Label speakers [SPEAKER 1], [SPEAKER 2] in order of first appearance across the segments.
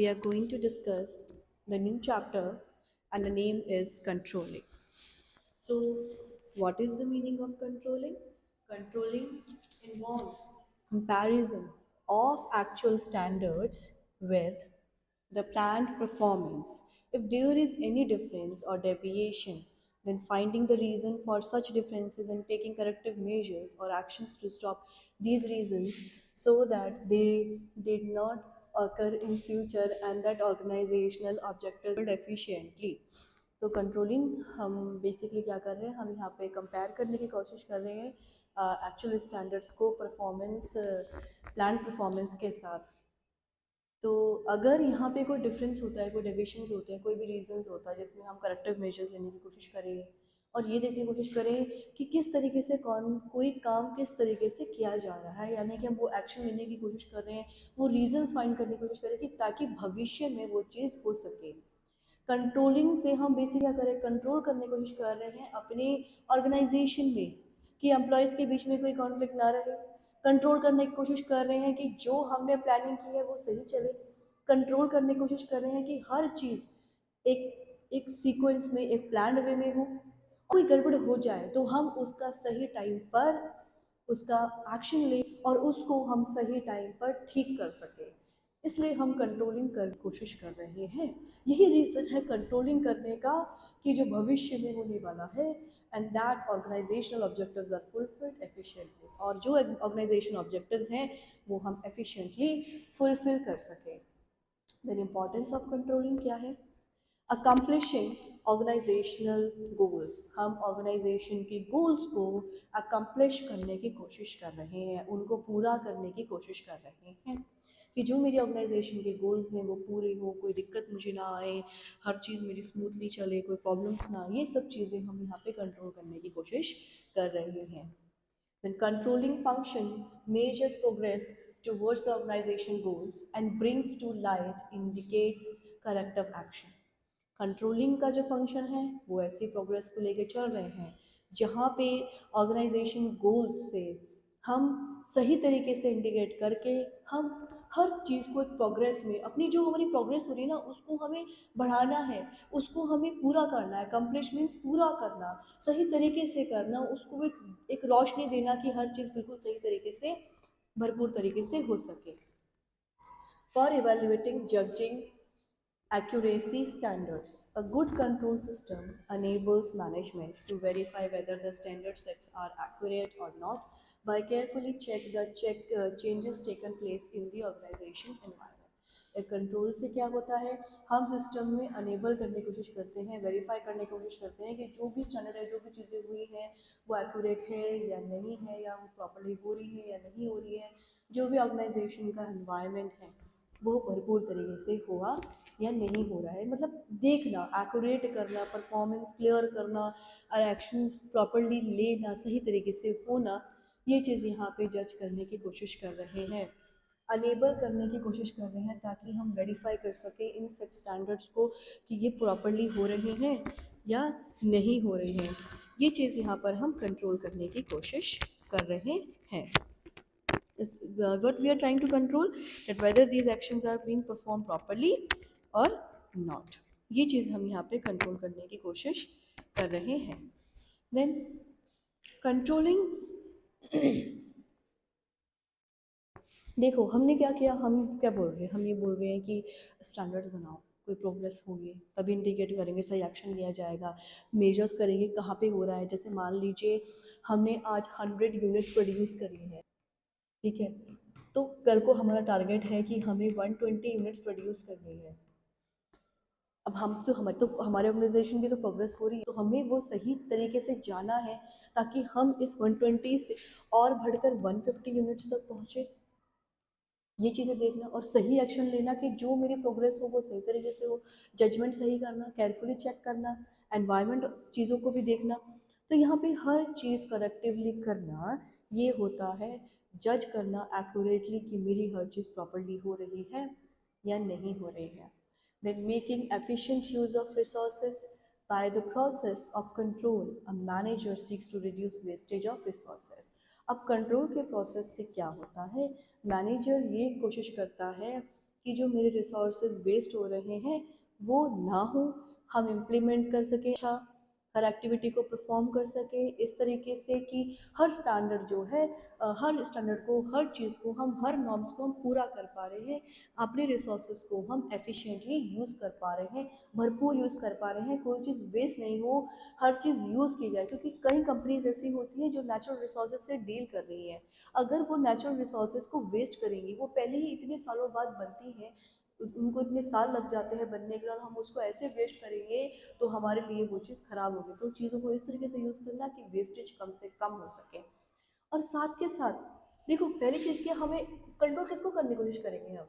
[SPEAKER 1] we are going to discuss the new chapter, and the name is controlling. So, what is the meaning of controlling? Controlling involves comparison of actual standards with the planned performance. If there is any difference or deviation, then finding the reason for such differences and taking corrective measures or actions to stop these reasons so that they did not occur in future and that organizational objectives are efficiently. तो controlling हम basically क्या कर रहे हैं, हम यहाँ पे compare करने की कोशिश कर रहे हैं एक्चुअल स्टैंडर्ड्स को परफॉर्मेंस प्लान परफॉर्मेंस के साथ। तो अगर यहाँ पे कोई डिफरेंस होता है, कोई डेविएशंस होते हैं, कोई भी रीजंस होता है जिसमें हम करेक्टिव मेजर्स लेने की कोशिश करें और ये देखने की कोशिश करें कि किस तरीके से कौन कोई काम किस तरीके से किया जा रहा है, यानी कि हम वो एक्शन लेने की कोशिश कर रहे हैं, वो रीजंस फाइंड करने की कोशिश करें कि ताकि भविष्य में वो चीज़ हो सके। कंट्रोलिंग से हम बेसिक क्या करें, कंट्रोल करने की कोशिश कर रहे हैं अपने ऑर्गेनाइजेशन में कि एम्प्लॉयज़ के बीच में कोई कॉन्फ्लिक्ट ना रहे। कंट्रोल करने की कोशिश कर रहे हैं कि जो हमने प्लानिंग की है वो सही चले। कंट्रोल करने की कोशिश कर रहे हैं कि हर चीज़ एक एक सीक्वेंस में, एक प्लान्ड वे में हो। कोई गड़बड़ हो जाए तो हम उसका सही टाइम पर उसका एक्शन लें और उसको हम सही टाइम पर ठीक कर सकें। इसलिए हम कंट्रोलिंग कर कोशिश कर रहे हैं। यही रीज़न है कंट्रोलिंग करने का कि जो भविष्य में होने वाला है and that organisational objectives are fulfilled efficiently, और जो ऑर्गेनाइजेशन ऑब्जेक्टिव्स हैं वो हम एफिशिएंटली फुलफिल कर सकें। देन इम्पॉर्टेंस ऑफ कंट्रोलिंग क्या है? अकम्पलिशिंग ऑर्गेनाइजेशनल गोल्स, हम ऑर्गेनाइजेशन के गोल्स को अकम्पलिश करने की कोशिश कर रहे हैं, उनको पूरा करने की कोशिश कर रहे हैं कि जो मेरी ऑर्गेनाइजेशन के गोल्स हैं वो पूरे हो, कोई दिक्कत मुझे ना आए, हर चीज़ मेरी स्मूथली चले, कोई प्रॉब्लम्स ना आए। ये सब चीज़ें हम यहाँ पे कंट्रोल करने की कोशिश कर रहे हैं। Then controlling function measures progress towards the organization goals and brings to light indicates corrective action. Controlling का जो फंक्शन है वो ऐसी प्रोग्रेस को लेके चल रहे हैं जहाँ पे ऑर्गेनाइजेशन गोल्स से हम सही तरीके से इंडिकेट करके हम हर चीज़ को एक प्रोग्रेस में, अपनी जो हमारी प्रोग्रेस हो रही है ना उसको हमें बढ़ाना है, उसको हमें पूरा करना है। कंप्लीट मीन्स पूरा करना, सही तरीके से करना, उसको एक रोशनी देना कि हर चीज़ बिल्कुल सही तरीके से भरपूर तरीके से हो सके। For evaluating judging accuracy standards. A good control system enables management to verify whether the standard sets are accurate or not by carefully changes taken place in the organization environment. एक कंट्रोल से क्या होता है, हम system में enable करने की कोशिश करते हैं, वेरीफाई करने की कोशिश करते हैं कि जो भी स्टैंडर्ड है, जो भी चीज़ें हुई हैं वो एक्यूरेट है या नहीं है, या वो प्रॉपरली हो रही है या नहीं हो रही है, जो भी ऑर्गेनाइजेशन का एनवायरनमेंट है वो भरपूर तरीके से हुआ या नहीं हो रहा है। मतलब देखना, एक्यूरेट करना, परफॉर्मेंस क्लियर करना और एक्शंस प्रॉपरली लेना, सही तरीके से होना, ये चीज़ यहाँ पे जज करने की कोशिश कर रहे हैं, अनेबल करने की कोशिश कर रहे हैं ताकि हम वेरीफाई कर सकें इन सेट स्टैंडर्ड्स को कि ये प्रॉपरली हो रहे हैं या नहीं हो रहे हैं। ये चीज़ यहाँ पर हम कंट्रोल करने की कोशिश कर रहे हैं। What we are trying to control, that whether these actions are being performed properly or not, ये चीज़ हम यहाँ पे कंट्रोल करने की कोशिश कर रहे हैं। देन कंट्रोलिंग देखो हमने क्या किया, हम क्या बोल रहे हैं, हम ये बोल रहे हैं कि स्टैंडर्ड्स बनाओ, कोई प्रोग्रेस होगी तभी इंडिकेट करेंगे, सही एक्शन लिया जाएगा, मेजर्स करेंगे कहाँ पे हो रहा है। जैसे मान लीजिए हमने आज 100 यूनिट्स प्रोड्यूस करी है, ठीक है, तो कल को हमारा टारगेट है कि हमें 120 यूनिट्स प्रोड्यूस करनी है। अब हमारे ऑर्गेनाइजेशन की तो प्रोग्रेस हो रही है, तो हमें वो सही तरीके से जाना है ताकि हम इस 120 से और बढ़कर 150 यूनिट्स तक पहुँचे। ये चीज़ें देखना और सही एक्शन लेना कि जो मेरी प्रोग्रेस हो वो सही तरीके से हो, जजमेंट सही करना, केयरफुली चेक करना, एनवायरनमेंट चीज़ों को भी देखना। तो यहाँ पे हर चीज़ करेक्टिवली करना, ये होता है जज करना एक्यूरेटली कि मेरी हर चीज़ प्रॉपरली हो रही है या नहीं हो रही है। Then making efficient use of resources by the process of control a manager seeks to reduce wastage of resources. अब कंट्रोल के प्रोसेस से क्या होता है, मैनेजर ये कोशिश करता है कि जो मेरे रिसोर्सेज वेस्ट हो रहे हैं वो ना हो, हम इम्प्लीमेंट कर सकें, अच्छा हर एक्टिविटी को परफॉर्म कर सके इस तरीके से कि हर स्टैंडर्ड जो है हर स्टैंडर्ड को, हर चीज़ को, हम हर नॉर्म्स को हम पूरा कर पा रहे हैं, अपने रिसोर्सेज को हम एफिशिएंटली यूज़ कर पा रहे हैं, भरपूर यूज़ कर पा रहे हैं, कोई चीज़ वेस्ट नहीं हो, हर चीज़ यूज़ की जाए। क्योंकि कई कंपनीज ऐसी होती हैं जो नेचुरल रिसोर्सेज से डील कर रही हैं, अगर वो नेचुरल रिसोर्सेज को वेस्ट करेंगी, वो पहले ही इतने सालों बाद बनती हैं, उनको इतने साल लग जाते हैं बनने के लिए, और हम उसको ऐसे वेस्ट करेंगे तो हमारे लिए वो चीज़ ख़राब होगी। तो चीज़ों को इस तरीके से यूज़ करना कि वेस्टेज कम से कम हो सके। और साथ के साथ देखो, पहली चीज़ क्या, हमें कंट्रोल किसको करने की कोशिश करेंगे हम,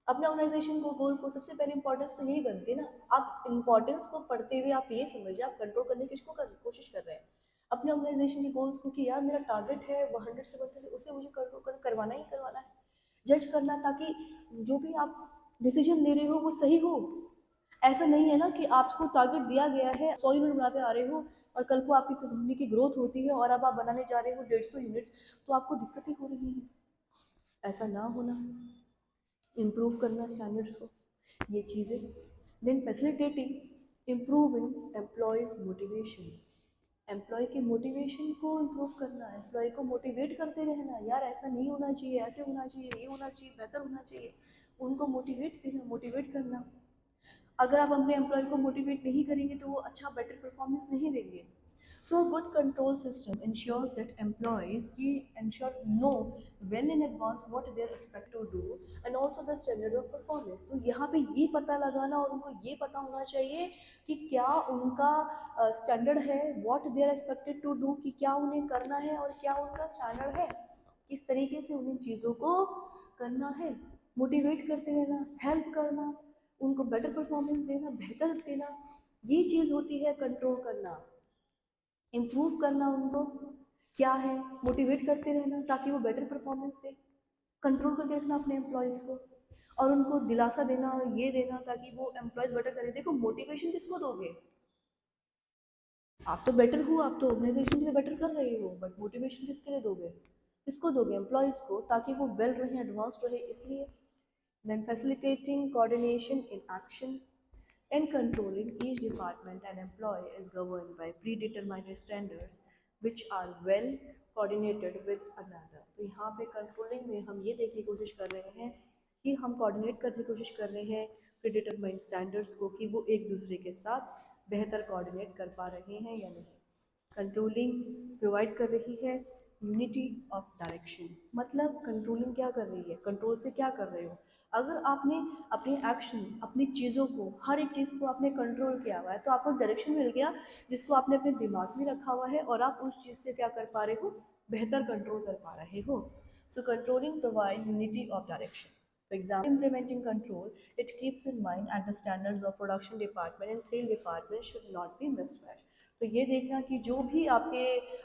[SPEAKER 1] अपने ऑर्गेनाइजेशन को, गोल को। सबसे पहले इंपॉर्टेंस तो यही बनती है ना। आप इंपॉर्टेंस को पढ़ते हुए आप ये समझिए आप कंट्रोल करने की किसको कोशिश कर रहे हैं, अपने ऑर्गेनाइजेशन के गोल्स को, कि यार मेरा टारगेट है वो 100 से बढ़कर उसे मुझे कंट्रोल करवाना ही करवाना है, जज करना, ताकि जो भी आप डिसीजन ले रहे हो वो सही हो। ऐसा नहीं है ना कि आपको टारगेट दिया गया है, 100 यूनिट बनाते आ रहे हो और कल को आपकी कंपनी की ग्रोथ होती है और अब आप बनाने जा रहे हो 150 यूनिट्स, तो आपको दिक्कतें हो रही हैं। ऐसा ना होना, इम्प्रूव करना स्टैंडर्ड्स को, ये चीज़ें। Then facilitating improving employees motivation, employee के मोटिवेशन को इम्प्रूव करना, एम्प्लॉय को मोटिवेट करते रहना, यार ऐसा नहीं होना चाहिए, ऐसे होना चाहिए, ये होना चाहिए, बेहतर होना चाहिए, उनको मोटिवेट देना, मोटिवेट करना। अगर आप अपने एम्प्लॉय को मोटिवेट नहीं करेंगे तो वो अच्छा बेटर परफॉर्मेंस नहीं देंगे। So good control system ensures that employees he ensure know well in advance what they are expected to do and also the standard of performance। तो यहाँ पे ये पता लगाना और उनको ये पता होना चाहिए कि क्या उनका स्टैंडर्ड है, what they are expected to do, कि क्या उन्हें करना है और क्या उनका स्टैंडर्ड है, किस तरीके से उन्हें चीज़ों को करना है। मोटिवेट करते रहना, हेल्प करना, उनको बेटर परफॉर्मेंस देना, बेहतर देना, ये चीज़ होती है कंट्रोल करना। इम्प्रूव करना उनको क्या है, मोटिवेट करते रहना ताकि वो बेटर परफॉर्मेंस दे, कंट्रोल करके रखना अपने एम्प्लॉयज़ को और उनको दिलासा देना और ये देना ताकि वो एम्प्लॉयज़ बेटर करें। देखो, मोटिवेशन किसको दोगे, आप तो बेटर हो, आप तो ऑर्गेनाइजेशन के लिए बेटर कर रहे हो, बट मोटिवेशन किसके लिए दोगे, किसको दोगे, एम्प्लॉयज़ को, ताकि वो वेल रहे, एडवांस्ड रहे, इसलिए। Then facilitating coordination in action and controlling each department and employee is governed by predetermined standards which are well coordinated with another। तो यहाँ पे कंट्रोलिंग में हम ये देखने की कोशिश कर रहे हैं कि हम कोऑर्डिनेट करने की कोशिश कर रहे हैं प्रीडिटरमाइंड स्टैंडर्ड्स को, कि वो एक दूसरे के साथ बेहतर कोऑर्डिनेट कर पा रहे हैं या नहीं। कंट्रोलिंग प्रोवाइड कर रही है यूनिटी ऑफ डायरेक्शन, मतलब कंट्रोलिंग क्या कर रही है, कंट्रोल से क्या कर रहे हो, अगर आपने अपने एक्शंस, अपनी चीज़ों को, हर एक चीज़ को आपने कंट्रोल किया हुआ है तो आपको डायरेक्शन मिल गया जिसको आपने अपने दिमाग में रखा हुआ है और आप उस चीज़ से क्या कर पा रहे हो, बेहतर कंट्रोल कर पा रहे हो। So controlling provides unity of direction. For example, implementing control, it keeps in mind that the standards of production department and sale department should not be mismatched। तो ये देखना कि जो भी आपके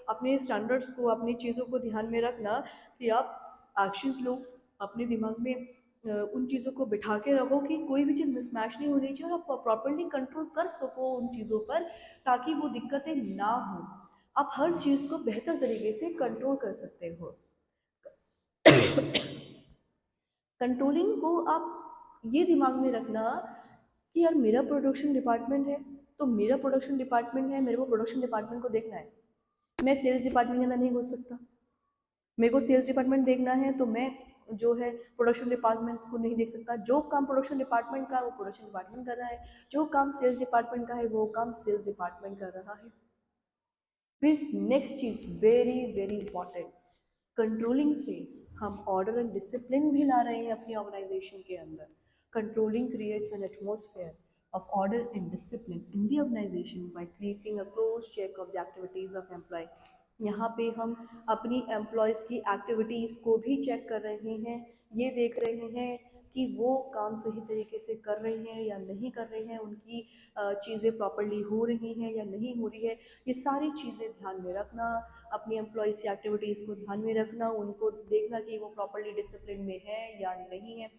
[SPEAKER 1] अपने स्टैंडर्ड्स को, अपनी चीज़ों को ध्यान में रखना कि आप एक्शंस लो, अपने दिमाग में उन चीज़ों को बिठा के रखो कि कोई भी चीज़ मिसमैच नहीं होनी चाहिए और आप प्रॉपरली कंट्रोल कर सको उन चीज़ों पर ताकि वो दिक्कतें ना हो, आप हर चीज़ को बेहतर तरीके से कंट्रोल कर सकते हो। कंट्रोलिंग को आप ये दिमाग में रखना कि यार मेरा प्रोडक्शन डिपार्टमेंट है, तो मेरा प्रोडक्शन डिपार्टमेंट है, मेरे को प्रोडक्शन डिपार्टमेंट को देखना है, मैं सेल्स डिपार्टमेंट के अंदर नहीं घुस सकता। मेरे को सेल्स डिपार्टमेंट देखना है तो मैं जो है प्रोडक्शन डिपार्टमेंट को नहीं देख सकता। जो काम प्रोडक्शन डिपार्टमेंट का है वो प्रोडक्शन डिपार्टमेंट कर रहा है, जो काम सेल्स डिपार्टमेंट का है वो काम सेल्स डिपार्टमेंट कर रहा है। फिर नेक्स्ट चीज़ वेरी वेरी इंपॉर्टेंट, कंट्रोलिंग से हम ऑर्डर एंड डिसिप्लिन भी ला रहे हैं अपनी ऑर्गेनाइजेशन के अंदर। Controlling creates an atmosphere of order and discipline in the organization by keeping a close check of the activities of employees। यहाँ पे हम अपनी एम्प्लॉयज़ की एक्टिविटीज़ को भी चेक कर रहे हैं, ये देख रहे हैं कि वो काम सही तरीके से कर रहे हैं या नहीं कर रहे हैं, उनकी चीज़ें प्रॉपर्ली हो रही हैं या नहीं हो रही है, ये सारी चीज़ें ध्यान में रखना, अपनी एम्प्लॉयज़ की एक्टिविटीज़ को ध्यान में रखना, उनको देखना कि वो प्रॉपर्ली डिसिप्लिन में है या नहीं है,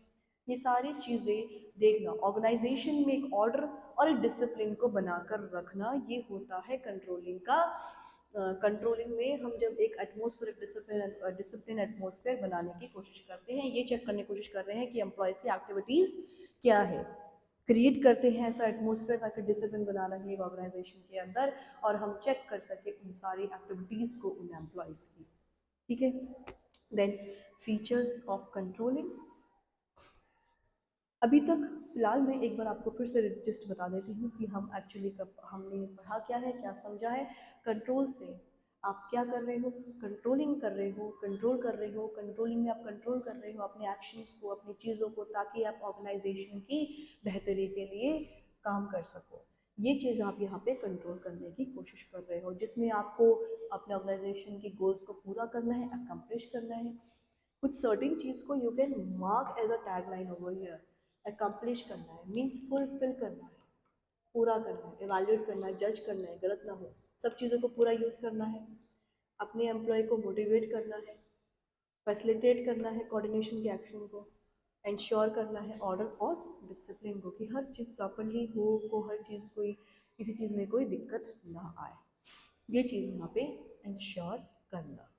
[SPEAKER 1] ये सारी चीज़ें देखना। ऑर्गेनाइजेशन में एक ऑर्डर और एक डिसिप्लिन को बनाकर रखना, ये होता है कंट्रोलिंग का कंट्रोलिंग में हम जब एक एटमॉस्फेयर डिसिप्लिन एटमॉस्फेयर बनाने की कोशिश करते हैं, ये चेक करने की कोशिश कर रहे हैं कि एम्प्लॉयज़ की एक्टिविटीज़ क्या है, क्रिएट करते हैं ऐसा एटमॉस्फेयर ताकि डिसिप्लिन बना रहे ऑर्गेनाइजेशन के अंदर और हम चेक कर सकें उन सारी एक्टिविटीज़ को उन एम्प्लॉयज़ की। ठीक है, देन फीचर्स ऑफ कंट्रोलिंग। अभी तक फिलहाल मैं एक बार आपको फिर से जिस्ट बता देती हूँ कि हम एक्चुअली कब हमने पढ़ा क्या है, क्या समझा है। कंट्रोल से आप क्या कर रहे हो, कंट्रोलिंग कर रहे हो, कंट्रोल कर रहे हो। कंट्रोलिंग में आप कंट्रोल कर रहे हो अपने एक्शंस को, अपनी चीज़ों को, ताकि आप ऑर्गेनाइजेशन की बेहतरी के लिए काम कर सको। ये चीज़ आप यहाँ पे कंट्रोल करने की कोशिश कर रहे हो, जिसमें आपको अपने ऑर्गेनाइजेशन की गोल्स को पूरा करना है, अकम्प्लिश करना है। कुछ सर्टेन चीज़ को you can mark as a tag line over here. Accomplish करना है मीन्स फुलफिल करना है, पूरा करना है, इवेल्युएट करना है, जज करना है, गलत ना हो, सब चीज़ों को पूरा यूज़ करना है, अपने एम्प्लॉय को मोटिवेट करना है, फैसिलिटेट करना है कोऑर्डिनेशन के एक्शन को, इंश्योर करना है ऑर्डर और डिसिप्लिन को, कि हर चीज़ प्रॉपरली हो, को हर चीज़ कोई किसी चीज़ में कोई दिक्कत ना आए, ये चीज़ यहाँ पे इंश्योर करना।